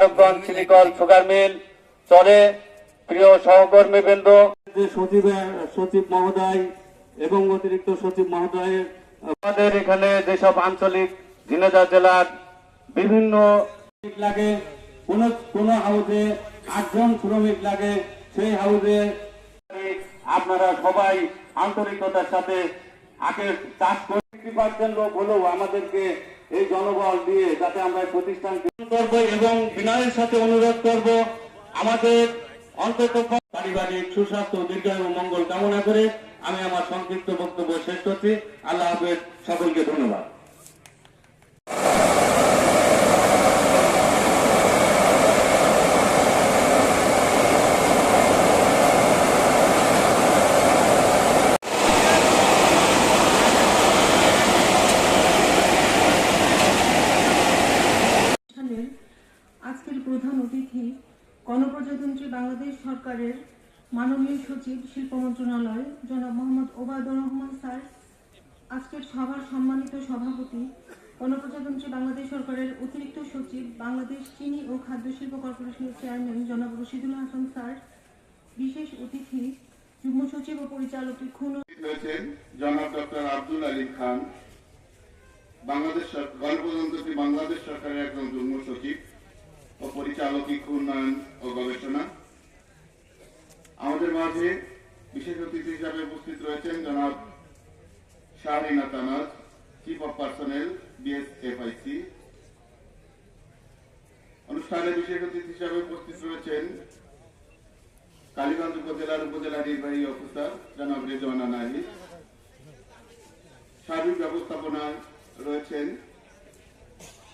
Mobarakganj silicon sugar mill চলে। প্রিয় সহকর্মীবৃন্দ, সচিব মহোদয় এবং অতিরিক্ত সচিব মহোদয়ের আমাদের এখানে যেসব আঞ্চলিক ঝিনাইদহ জেলার বিভিন্ন লাগে, কোন হাউসে 8 জন শ্রমিক লাগে, সেই হাউসে আপনারা সবাই আন্তরিকতার সাথে আখের চাষ করতে লোক হলেও আমাদেরকে এই জনবল দিয়ে যাতে আমরা প্রতিষ্ঠান করব এবং বিনয়ের সাথে অনুরোধ করব আমাদের অন্তত পারিবারিক সুস্বাস্থ্য দীর্ঘায়ু মঙ্গল কামনা করে আমি আমার সংক্ষিপ্ত বক্তব্য শেষ করছি। আল্লাহ হাফেজ, সকলকে ধন্যবাদ। আজকের প্রধান অতিথি গণপ্রজাতন্ত্রী বাংলাদেশ সরকারের মাননীয় সচিব শিল্প মন্ত্রণালয় জনাব মোহাম্মদ ওবায়দুর রহমান স্যার, আজকের সভার সম্মানিত সভাপতি গণপ্রজাতন্ত্রী বাংলাদেশ সরকারের অতিরিক্ত সচিব বাংলাদেশ চিনি ও খাদ্য শিল্প কর্পোরেশনের চেয়ারম্যান জনাব রশিদুল হাসান স্যার, বিশেষ অতিথি যুগ্ম সচিব ও পরিচালক জনাব ডক্টর আব্দুল আলী খান, বাংলাদেশ গণপ্রজাতন্ত্রী বাংলাদেশ সরকারের একজন যুগ্ম সচিব ও পরিচালক উন্নয়ন ও গবেষণা। আমাদের মাঝে বিশেষ অতিথি হিসাবে উপস্থিত রয়েছেন জনাব Shahrina Tanaz, chief of personnel, বিএসএফআইসি। অনুষ্ঠানে বিশেষ অতিথি হিসাবে উপস্থিত রয়েছেন কালীগঞ্জ উপজেলার উপজেলা নির্বাহী অফিসার জনাব রেজওয়ানা নাহিদ। সার্বিক ব্যবস্থাপনায় রয়েছেন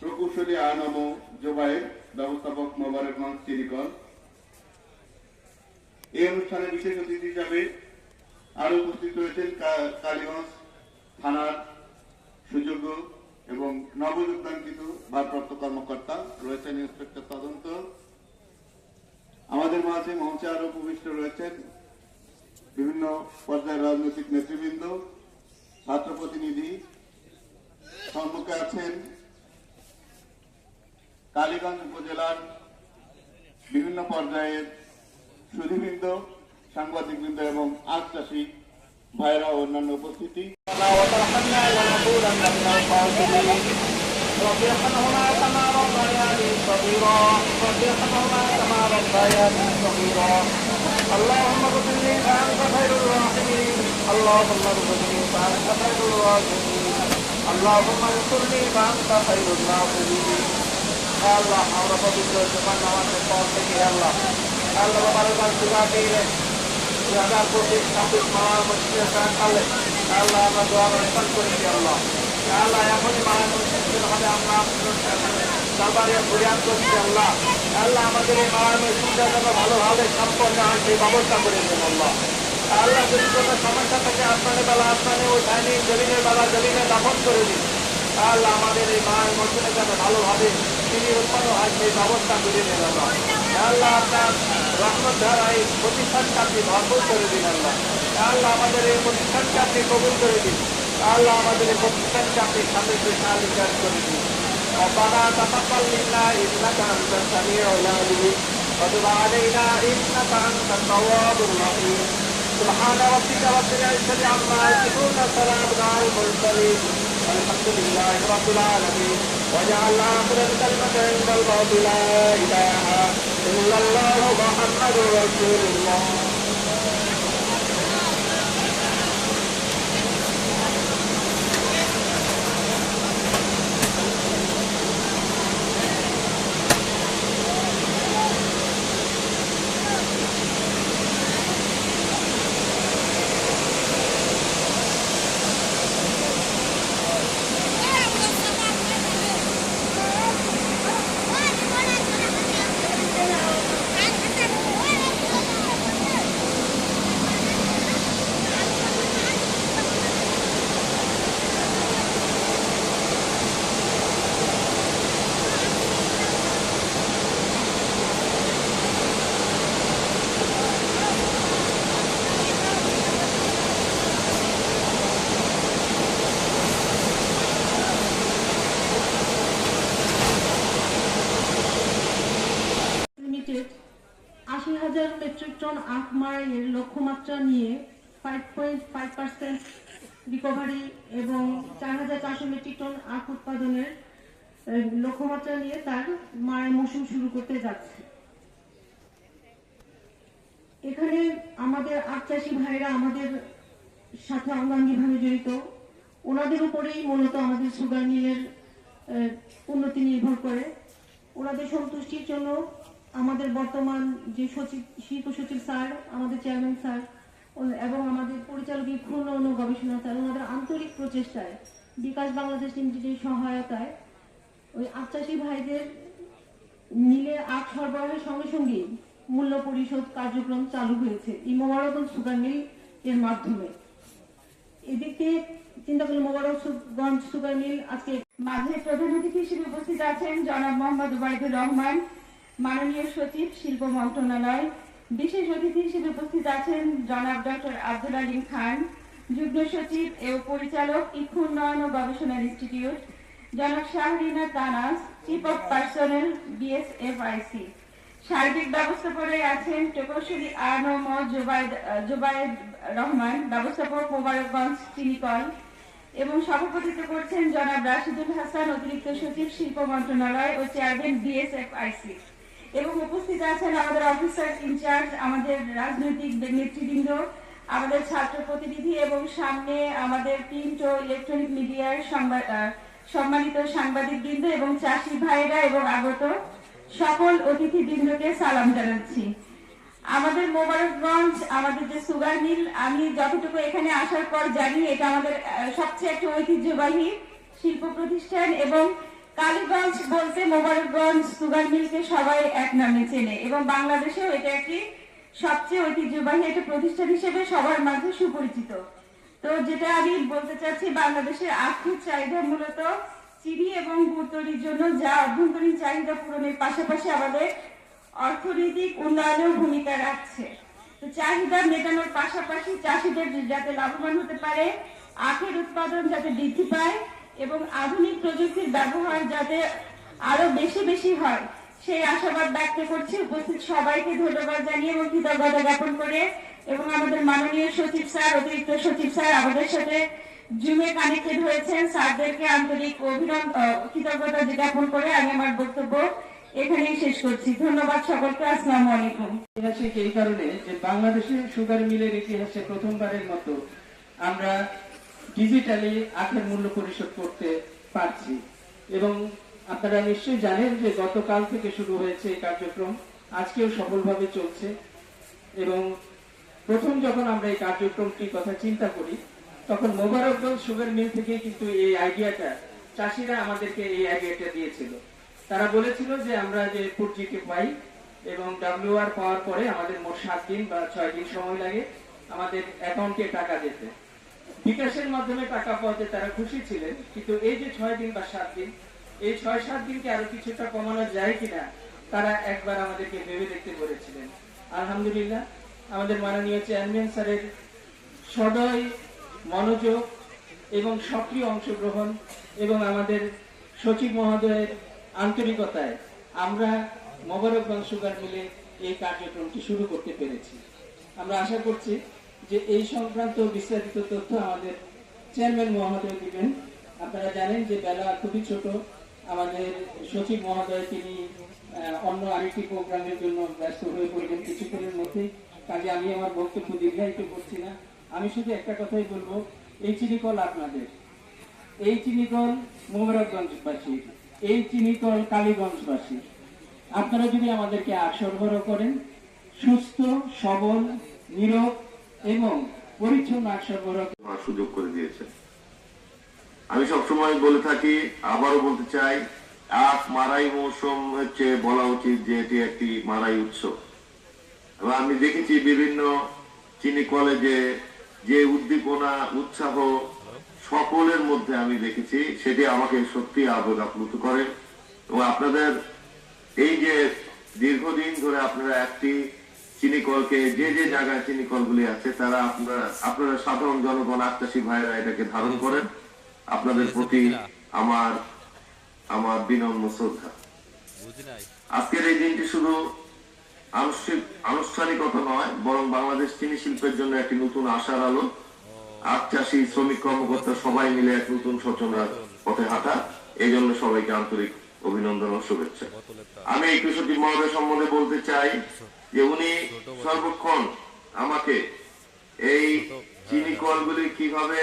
প্রকৌশলী আনাম জোবায়ের, ব্যবস্থাপক মোবারকগঞ্জ সিলিকন। এই অনুষ্ঠানে বিশেষ অতিথি হিসাবে আরো উপস্থিত রয়েছেন কালীগঞ্জ থানার সুযোগ্য এবং নবযোগদানকৃত ভারপ্রাপ্ত কর্মকর্তা রয়েছেন, ইন্সপেক্টর তদন্ত। আমাদের মাঝে মঞ্চে আরো উপবিষ্ট রয়েছেন বিভিন্ন পর্যায়ের রাজনৈতিক নেতৃবৃন্দ, ছাত্র প্রতিনিধি। সম্মুখে আছেন কালীগঞ্জ উপজেলার বিভিন্ন পর্যায়ের সুধীবৃন্দ, সাংবাদিকবৃন্দ এবং আখ চাষী ভাইরা ও অন্যান্য উপস্থিতি। اللهم انصرني فأنت خير الناصرين। আল্লাহ আমরা পবিত্র জুমার নামাজের পর থেকে আল্লাহ বারবার দোয়া দিয়ে 2025-26 মাস মসজিদে কালে আল্লাহ আমরা দোয়া অনুষ্ঠান করেছি। আল্লাহ এখনই মায়ের মসজিদের হবে আমরা দরবারে ফরিয়াদ করছি। আল্লাহ আমাদের এই মায়ের মসজিদটা যেন ভালোভাবে সম্পন্ন হয় সেই ব্যবস্থা করে দেন। আল্লাহ যদি কোনো সমস্যা থাকে আসমানের বেলা আসমানে, ওই ডাইনিং জমিনের বেলা জমিনে দাফন করে দিন। আল্লাহ আমাদের এই মায়ের মসজিদে যেন ভালোভাবে তিনি উৎপন্ন হয় সেই ব্যবস্থা করে দেন। আল্লাহ আপনার রহমত ধারা এই প্রতিষ্ঠানকে আপনি ভরপুর করে দিন। আল্লাহ আমাদের এই প্রতিষ্ঠানকে আপনি কবুল করে দিন। আল্লাহ আমাদের এই প্রতিষ্ঠানকে আপনি সামনে সাহায্য করে দিন। ربنا تقبل منا انك انت السميع العليم وتب علينا انك انت التواب الرحيم سبحان ربك رب العزة عما يصفون وسلام على المرسلين والحمد لله رب العالمين وجعل آخر الكلمة عند الموت لا إله إلا الله محمد رسول الله. 80,000 মেট্রিক টন আখ মাড়াইয়ের লক্ষ্যমাত্রা নিয়ে 5.5% রিকভারি এবং 4,400 মেট্রিক টন আখ উৎপাদনের লক্ষ্যমাত্রা নিয়ে তার মাড়াই মৌসুম শুরু করতে যাচ্ছে। এখানে আমাদের আখ চাষি ভাইরা আমাদের সাথে অঙ্গাঙ্গিভাবে জড়িত, ওনাদের উপরেই মূলত আমাদের সুগার মিলের উন্নতি নির্ভর করে। ওনাদের সন্তুষ্টির জন্য আমাদের বর্তমান যে সচিব, শিল্প সচিব স্যার, আমাদের চেয়ারম্যান স্যার এবং আমাদের পরিচালক উন্নয়ন ও গবেষণা স্যার, ওনাদের আন্তরিক প্রচেষ্টায় বিকাশ বাংলাদেশ লিমিটেডের সহায়তায় ওই আখ চাষি ভাইদের মিলে আখ সরবরাহের সঙ্গে সঙ্গে মূল্য পরিশোধ কার্যক্রম চালু হয়েছে এই মোবারকগঞ্জ সুগার মিল এর মাধ্যমে। এদিক থেকে চিন্তা করলে মোবারকগঞ্জ সুগার মিল আজকে মাঝে প্রধান অতিথি হিসেবে উপস্থিত আছেন জনাব মোহাম্মদ ওবায়দুর রহমান, মাননীয় সচিব, শিল্প মন্ত্রণালয়। বিশেষ অতিথি হিসেবে উপস্থিত আছেন জনাব ডক্টর আব্দুল আলিম খান, যুগ্ম সচিব ও পরিচালক, ইক্ষু উন্নয়ন ও গবেষণা ইনস্টিটিউট। জনাব Shahrina Tanaz, chief of personnel, BSFIC। সার্বিক ব্যবস্থাপনায় আছেন প্রকৌশলী আনম জোবায়েদ রহমান, ব্যবস্থাপক, মোবারকগঞ্জ চিনিকল। এবং সভাপতিত্ব করছেন জনাব রাশিদুল হাসান, অতিরিক্ত সচিব, শিল্প মন্ত্রণালয় ও চেয়ারম্যান, BSFIC। এবং উপস্থিত আছেন আমাদের অফিসার ইনচার্জ, আমাদের রাজনৈতিক নেতৃবৃন্দ, আমাদের ছাত্র প্রতিনিধি এবং সামনে আমাদের প্রিন্ট ও ইলেকট্রনিক মিডিয়ার সম্মানিত সাংবাদিকবৃন্দ এবং চাষি ভাইরা এবং আগত সকল অতিথিবৃন্দকে সালাম জানাচ্ছি। আমাদের মোবারকগঞ্জ, আমাদের যে সুগার মিল, আমি যতটুকু এখানে আসার পর জানি এটা আমাদের সবচেয়ে একটা ঐতিহ্যবাহী শিল্প প্রতিষ্ঠান এবং কালীগঞ্জ বলতে মোবারকগঞ্জ সুগার মিলকে সবাই এক নামে চেনে এবং বাংলাদেশেও এটা একটি সবচেয়ে ঐতিহ্যবাহী একটা প্রতিষ্ঠান হিসেবে সবার মাঝে সুপরিচিত। তো যেটা আমি বলতে চাচ্ছি, বাংলাদেশের আখের চাহিদা মূলত চিনি এবং গুড় তৈরির জন্য, যা অভ্যন্তরীণ চাহিদা পূরণের পাশাপাশি আমাদের অর্থনৈতিক উন্নয়নেও ভূমিকা রাখছে। তো চাহিদা মেটানোর পাশাপাশি চাষিদের যাতে লাভবান হতে পারে, আখের উৎপাদন যাতে বৃদ্ধি পায় এবং আধুনিক প্রযুক্তির ব্যবহার যাতে আরো বেশি বেশি হয়, সেই আশাবাদ ব্যক্ত করছি। উপস্থিত সবাইকে ধন্যবাদ জানিয়ে এবং কৃতজ্ঞতা জ্ঞাপন করে এবং আমাদের মাননীয় সচিব স্যার, অতিরিক্ত সচিব স্যার আমাদের সাথে জুমে কানেক্টেড হয়েছেন, স্যারদেরকে আন্তরিক কৃতজ্ঞতা জ্ঞাপন করে আমি আমার বক্তব্য এখানেই শেষ করছি। ধন্যবাদ সকলকে। আসসালামু আলাইকুম। ঐতিহাসিক এই কারণে যে বাংলাদেশের সুগার মিলের ইতিহাসে প্রথমবারের মতো আমরা ডিজিটালি আখের মূল্য পরিশোধ করতে পারছি এবং আপনারা নিশ্চয়ই জানেন যে গতকাল থেকে শুরু হয়েছে এই কার্যক্রম, আজকেও সফলভাবে চলছে। এবং প্রথম যখন আমরা এই কার্যক্রমটির কথা চিন্তা করি তখন মোবারকগঞ্জ সুগার মিল থেকে কিন্তু এই আইডিয়াটা, চাষিরা আমাদেরকে এই আইডিয়াটা দিয়েছিল। তারা বলেছিল যে আমরা যে 4G পাই এবং WR পাওয়ার পরে আমাদের মোট 7 দিন বা 6 দিন সময় লাগে আমাদের অ্যাকাউন্টে টাকা যেতে। বিকাশের মাধ্যমে টাকা পাওয়াতে তারা খুশি ছিলেন, কিন্তু এই যে 6 দিন বা 7 দিন, এই 6-7 দিনকে আরো কিছুটা কমানো যায় কিনা তারা একবার আমাদেরকে ভেবে দেখতে বলেছিলেন। আলহামদুলিল্লাহ, আমাদের মাননীয় চেয়ারম্যান স্যারের সদয় মনোযোগ এবং সক্রিয় অংশগ্রহণ এবং আমাদের সচিব মহোদয়ের আন্তরিকতায় আমরা মোবারকগঞ্জ সুগার মিলে এই কার্যক্রমটি শুরু করতে পেরেছি। আমরা আশা করছি যে এই সংক্রান্ত বিস্তারিত তথ্য আমাদের চেয়ারম্যান মহোদয় দিবেন। আপনারা জানেন যে বেলা খুবই ছোট, আমাদের সচিব মহোদয় তিনি অন্য আরেকটি প্রোগ্রামের জন্য ব্যস্ত হয়ে পড়বেন কিছুক্ষণের মধ্যেই, কাজে আমি আমার বক্তব্য দীর্ঘায়িত করছি না। আমি শুধু একটা কথাই বলবো, এই চিনিকল আপনাদের, এই চিনিকল মোবারকগঞ্জবাসী, এই চিনিকল কালীগঞ্জবাসী। আপনারা যদি আমাদেরকে আখ সরবরাহ করেন, সুস্থ, সবল, নীরব এবং পরিচ্ছন্ন আখ সরবরাহ সুযোগ করে দিয়েছে। আমি সবসময় বলে থাকি, আবারও বলতে চাই, আখ মারাই মৌসুম হচ্ছে বলা উচিত যে এটি একটি মারাই উৎসব। এবং আমি দেখেছি বিভিন্ন চিনি কলেজে যে উদ্দীপনা, উৎসাহ সকলের মধ্যে আমি দেখেছি, সেটি আমাকে সত্যি আবেগ আপ্লুত করে। এবং আপনাদের এই যে দীর্ঘদিন ধরে আপনারা একটি চিনিকলকে, যে যে জায়গায় চিনিকলগুলি আছে তারা আপনারা সাধারণ জনগণ, আত্মাসী ভাইরা এটাকে ধারণ করেন, আপনাদের প্রতি আমার বিনম্র শ্রদ্ধা। আজকের এই দিনটি শুধু আনুষ্ঠানিকতা নয়, বরং বাংলাদেশ চিনি শিল্পের জন্য একটি নতুন আশার আলো। আখ চাষী, শ্রমিক, কর্মকর্তা সবাই মিলে এক নতুন সূচনার পথে হাঁটা, এই জন্য সবাইকে আন্তরিক অভিনন্দন ও শুভেচ্ছা। আমি এই কৃষক মহোদয় সম্বন্ধে বলতে চাই যে উনি সর্বক্ষণ আমাকে এই চিনি কলগুলি কিভাবে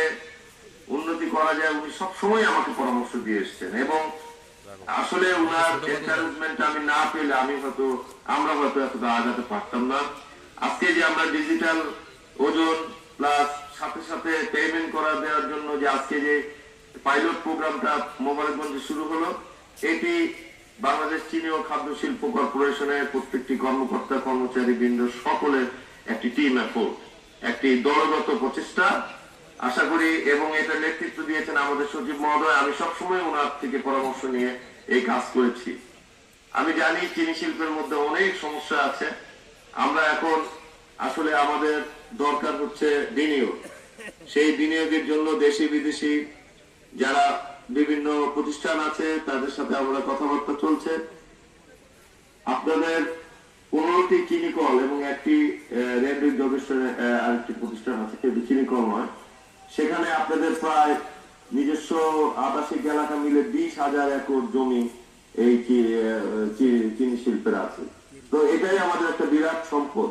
উন্নতি করা যায় উনি সবসময় আমাকে পরামর্শ দিয়ে এসছেন, এবং আসলে উনার এনকারেজমেন্ট আমি না পেলে আমরা হয়তো এতটা আগাতে পারতাম না। আজকে যে আমরা ডিজিটাল ওজন প্লাস সাথে সাথে পেমেন্ট করা দেওয়ার জন্য যে আজকে যে পাইলট প্রোগ্রামটা মোবারকগঞ্জে শুরু হলো, এটি বাংলাদেশ চিনি ও খাদ্য শিল্প কর্পোরেশনের প্রত্যেকটি কর্মকর্তা, কর্মচারী বৃন্দ সকলের একটি টিম এফোর্ট, একটি দলগত প্রচেষ্টা আশা করি, এবং এটা নেতৃত্ব দিয়েছেন আমাদের সচিব মহোদয়। আমি সবসময় ওনার থেকে পরামর্শ নিয়ে এই কাজ করেছি। আমি জানি চিনি শিল্পের মধ্যে অনেক সমস্যা আছে। আমরা এখন আসলে আমাদের দরকার হচ্ছে বিনিয়োগ। সেই বিনিয়োগের জন্য দেশি বিদেশি যারা বিভিন্ন প্রতিষ্ঠান আছে তাদের সাথে আমরা কথাবার্তা চলছে। আপনাদের 15টি চিনি কল এবং একটি রেলওয়ে গবেষণা আরেকটি প্রতিষ্ঠান আছে, কিন্তু চিনি কল নয়, সেখানে আপনাদের প্রায় নিজস্ব আবাসিক এলাকা মিলে 20,000 একর জমি এই চিনি শিল্পের আছে। তো এটাই আমাদের একটা বিরাট সম্পদ।